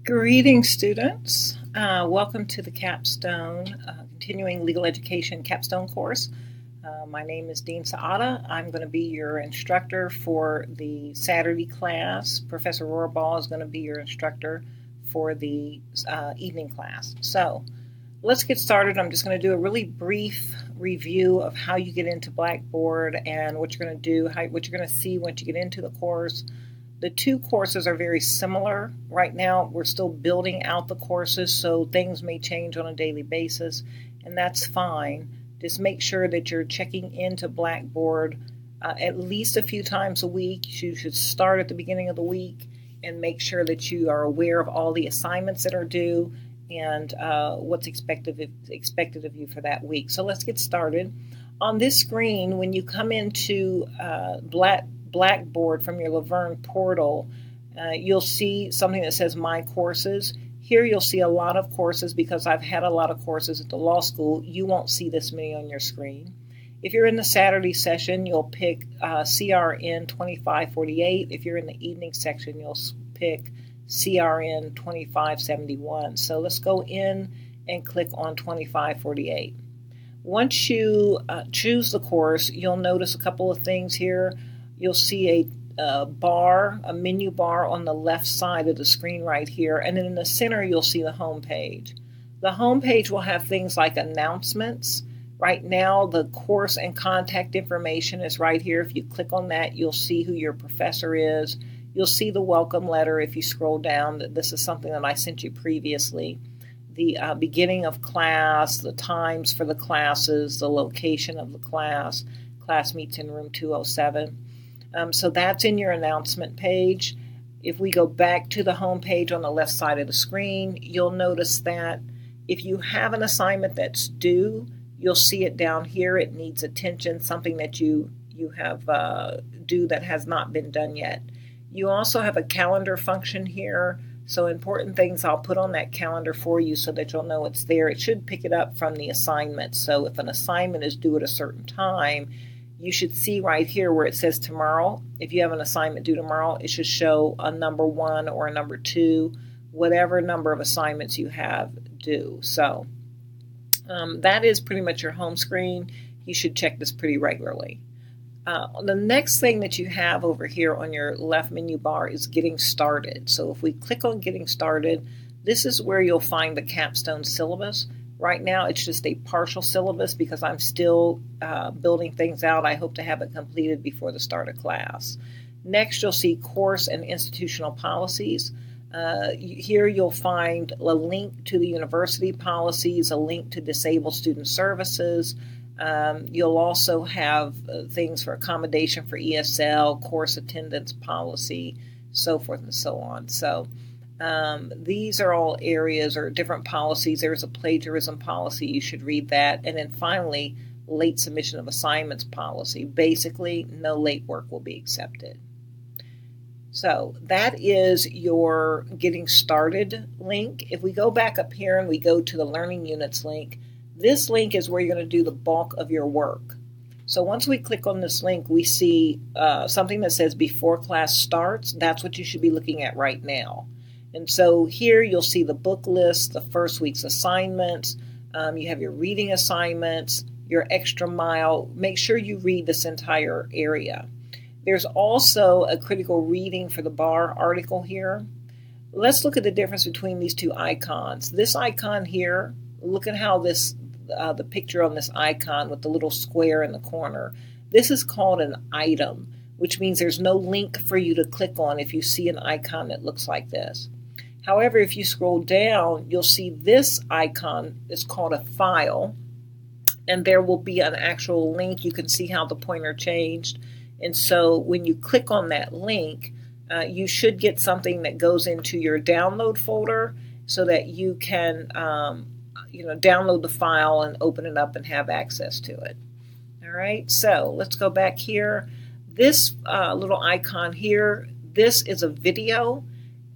Greetings, students. Welcome to the Capstone Continuing Legal Education Capstone course. My name is Dean Saada. I'm going to be your instructor for the Saturday class. Professor Rohrball is going to be your instructor for the evening class. So let's get started. I'm just going to do a really brief review of how you get into Blackboard and what you're going to do, what you're going to see once you get into the course. The two courses are very similar. Right now, we're still building out the courses, so things may change on a daily basis, and that's fine. Just make sure that you're checking into Blackboard at least a few times a week. You should start at the beginning of the week and make sure that you are aware of all the assignments that are due and what's expected of you for that week. So let's get started. On this screen, when you come into Blackboard from your Laverne portal, you'll see something that says My Courses. Here you'll see a lot of courses because I've had a lot of courses at the law school. You won't see this many on your screen. If you're in the Saturday session, you'll pick CRN 2548. If you're in the evening section, you'll pick CRN 2571. So let's go in and click on 2548. Once you choose the course, you'll notice a couple of things here. You'll see a menu bar on the left side of the screen right here, and then in the center you'll see the home page. The home page will have things like announcements. Right now the course and contact information is right here. If you click on that, you'll see who your professor is. You'll see the welcome letter if you scroll down. This is something that I sent you previously. The beginning of class, the times for the classes, the location of the class. Class meets in room 207. So that's in your announcement page. If we go back to the home page on the left side of the screen, you'll notice that if you have an assignment that's due, you'll see it down here. It needs attention, something that you have due that has not been done yet. You also have a calendar function here. So important things I'll put on that calendar for you so that you'll know it's there. It should pick it up from the assignment. So if an assignment is due at a certain time, you should see right here where it says tomorrow. If you have an assignment due tomorrow, it should show a number 1 or a number 2, whatever number of assignments you have due. So that is pretty much your home screen. You should check this pretty regularly. The next thing that you have over here on your left menu bar is Getting Started. So if we click on Getting Started, this is where you'll find the Capstone syllabus. Right now it's just a partial syllabus because I'm still building things out. I hope to have it completed before the start of class. Next you'll see Course and Institutional Policies. Here you'll find a link to the university policies, a link to Disabled Student Services. You'll also have things for accommodation for ESL, course attendance policy, so forth and so on. So these are all areas or different policies. There's a plagiarism policy. You should read that. And then finally, late submission of assignments policy. Basically, no late work will be accepted. So that is your Getting Started link. If we go back up here and we go to the Learning Units link, this link is where you're going to do the bulk of your work. So once we click on this link, we see something that says Before Class Starts. That's what you should be looking at right now. And so here you'll see the book list, the first week's assignments. You have your reading assignments, your extra mile. Make sure you read this entire area. There's also a critical reading for the bar article here. Let's look at the difference between these two icons. This icon here, look at how the picture on this icon with the little square in the corner. This is called an item, which means there's no link for you to click on if you see an icon that looks like this. However, if you scroll down, you'll see this icon is called a file, and there will be an actual link. You can see how the pointer changed. And so when you click on that link, you should get something that goes into your download folder so that you can download the file and open it up and have access to it. All right, so let's go back here. This little icon here, this is a video.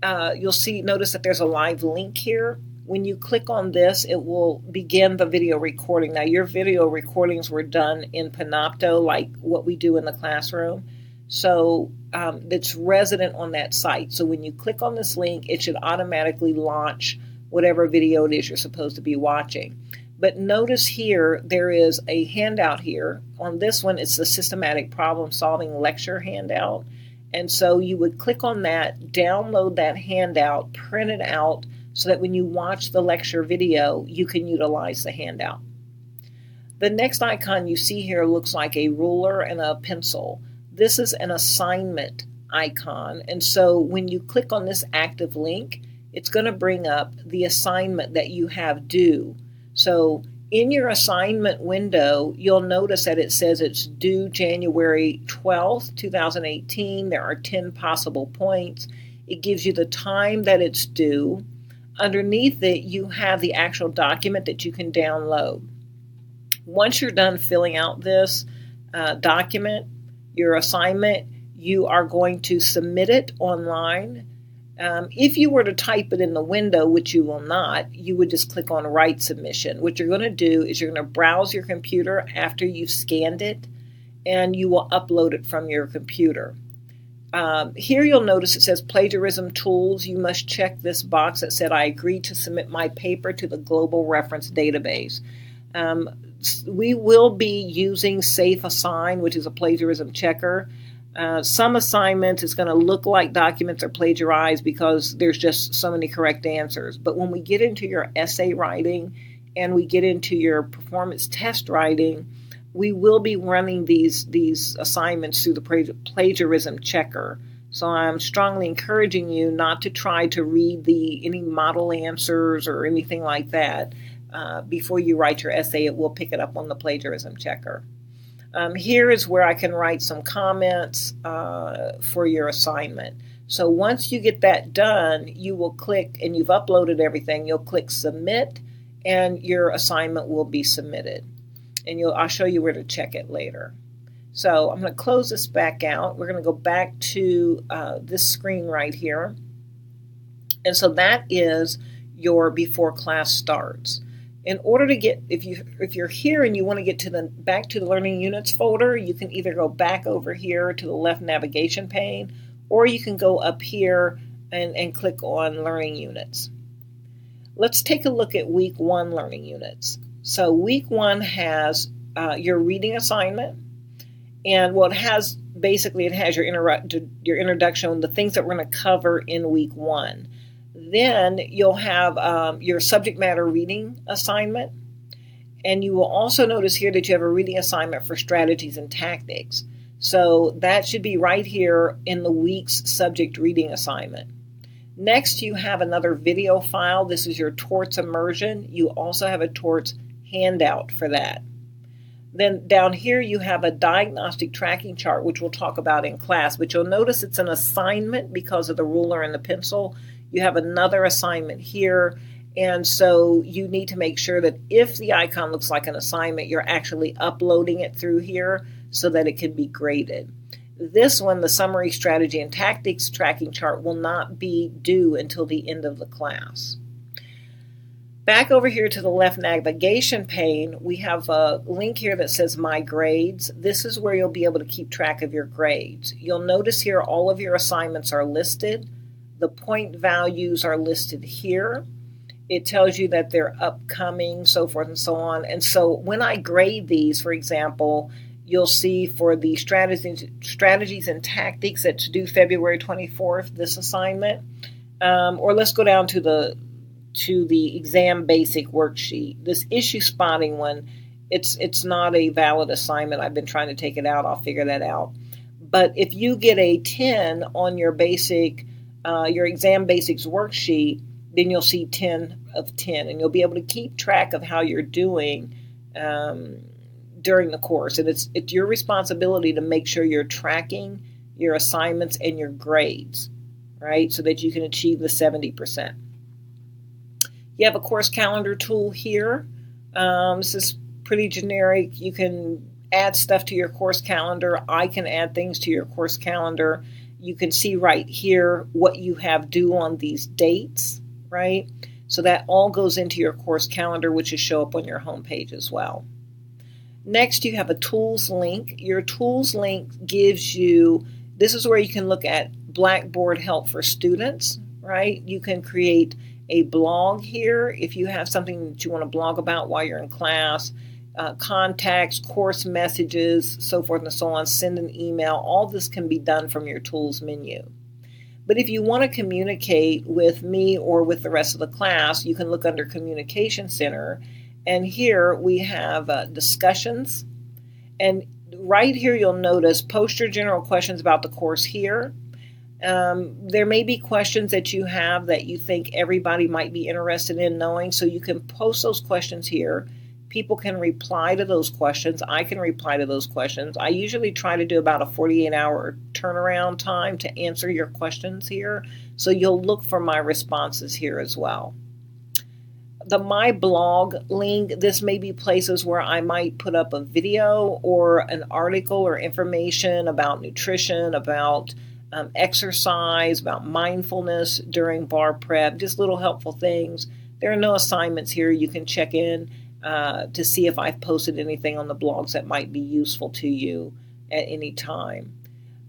Notice that there's a live link here. When you click on this, it will begin the video recording. Now, your video recordings were done in Panopto, like what we do in the classroom. So that's resident on that site. So when you click on this link, it should automatically launch whatever video it is you're supposed to be watching. But notice here, there is a handout here. On this one, it's the systematic problem solving lecture handout. And so you would click on that, download that handout, print it out, so that when you watch the lecture video, you can utilize the handout. The next icon you see here looks like a ruler and a pencil. This is an assignment icon. And so when you click on this active link, it's going to bring up the assignment that you have due. So in your assignment window, you'll notice that it says it's due January 12th, 2018. There are 10 possible points. It gives you the time that it's due. Underneath it, you have the actual document that you can download. Once you're done filling out this document, your assignment, you are going to submit it online. If you were to type it in the window, which you will not, you would just click on Write Submission. What you're going to do is you're going to browse your computer after you've scanned it, and you will upload it from your computer. Here you'll notice it says Plagiarism Tools. You must check this box that said, I agree to submit my paper to the Global Reference Database. We will be using Safe Assign, which is a plagiarism checker. Some assignments, it's going to look like documents are plagiarized because there's just so many correct answers. But when we get into your essay writing and we get into your performance test writing, we will be running these assignments through the plagiarism checker. So I'm strongly encouraging you not to try to read any model answers or anything like that. Before you write your essay, it will pick it up on the plagiarism checker. Here is where I can write some comments for your assignment. So once you get that done, you will click, and you've uploaded everything, you'll click Submit, and your assignment will be submitted. And I'll show you where to check it later. So I'm going to close this back out. We're going to go back to this screen right here. And so that is your before class starts. In order to get, if you're here and you want to get back to the Learning Units folder, you can either go back over here to the left navigation pane, or you can go up here and click on Learning Units. Let's take a look at Week 1 Learning Units. So Week 1 has your reading assignment, and it has your introduction, the things that we're going to cover in Week 1. Then you'll have your subject matter reading assignment, and you will also notice here that you have a reading assignment for strategies and tactics. So that should be right here in the week's subject reading assignment. Next, you have another video file. This is your torts immersion. You also have a torts handout for that. Then down here you have a diagnostic tracking chart, which we'll talk about in class, but you'll notice it's an assignment because of the ruler and the pencil. You have another assignment here, and so you need to make sure that if the icon looks like an assignment, you're actually uploading it through here so that it can be graded. This one, the summary strategy and tactics tracking chart, will not be due until the end of the class. Back over here to the left navigation pane, we have a link here that says My Grades. This is where you'll be able to keep track of your grades. You'll notice here all of your assignments are listed. The point values are listed here. It tells you that they're upcoming, so forth and so on. And so when I grade these, for example, you'll see for the strategies and tactics that's due February 24th, this assignment. Or let's go down to the exam basic worksheet. This issue spotting one, it's not a valid assignment. I've been trying to take it out. I'll figure that out. But if you get a 10 on your exam basics worksheet, then you'll see 10 of 10, and you'll be able to keep track of how you're doing during the course. And it's your responsibility to make sure you're tracking your assignments and your grades, right, so that you can achieve the 70%. You have a course calendar tool here. This is pretty generic. You can add stuff to your course calendar. I can add things to your course calendar. You can see right here what you have due on these dates, right? So that all goes into your course calendar, which will show up on your home page as well. Next, you have a tools link. Your tools link gives you This is where you can look at Blackboard help for students, right? You can create a blog here if you have something that you want to blog about while you're in class. Contacts, course messages, so forth and so on, send an email. All this can be done from your tools menu. But if you want to communicate with me or with the rest of the class, you can look under Communication Center. And here we have discussions. And right here you'll notice post your general questions about the course here. There may be questions that you have that you think everybody might be interested in knowing, so you can post those questions here. People can reply to those questions. I can reply to those questions. I usually try to do about a 48-hour turnaround time to answer your questions here, so you'll look for my responses here as well. The My Blog link, this may be places where I might put up a video or an article or information about nutrition, about exercise, about mindfulness during bar prep, just little helpful things. There are no assignments here. You can check in to see if I've posted anything on the blogs that might be useful to you at any time.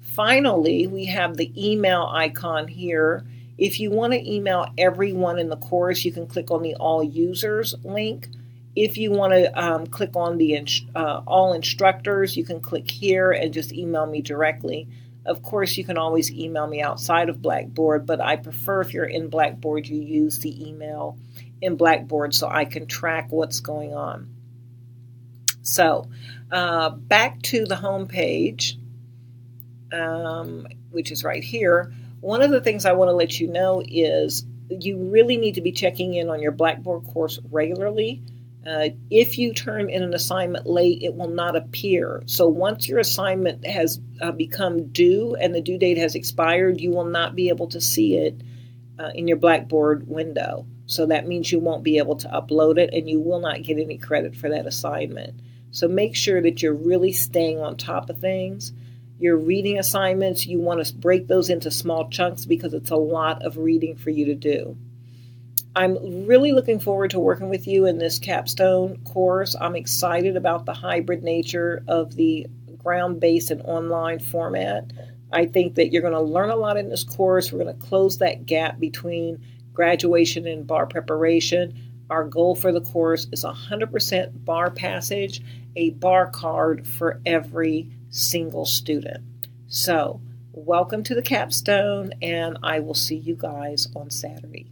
Finally, we have the email icon here. If you want to email everyone in the course, you can click on the All Users link. If you want to click on the All Instructors, you can click here and just email me directly. Of course, you can always email me outside of Blackboard, but I prefer if you're in Blackboard, you use the email in Blackboard so I can track what's going on. So back to the home page, which is right here. One of the things I want to let you know is you really need to be checking in on your Blackboard course regularly. If you turn in an assignment late, it will not appear. So once your assignment has become due and the due date has expired, you will not be able to see it in your Blackboard window. So that means you won't be able to upload it and you will not get any credit for that assignment. So make sure that you're really staying on top of things. Your reading assignments, you want to break those into small chunks because it's a lot of reading for you to do. I'm really looking forward to working with you in this Capstone course. I'm excited about the hybrid nature of the ground-based and online format. I think that you're going to learn a lot in this course. We're going to close that gap between graduation and bar preparation. Our goal for the course is 100% bar passage, a bar card for every single student. So, welcome to the Capstone, and I will see you guys on Saturday.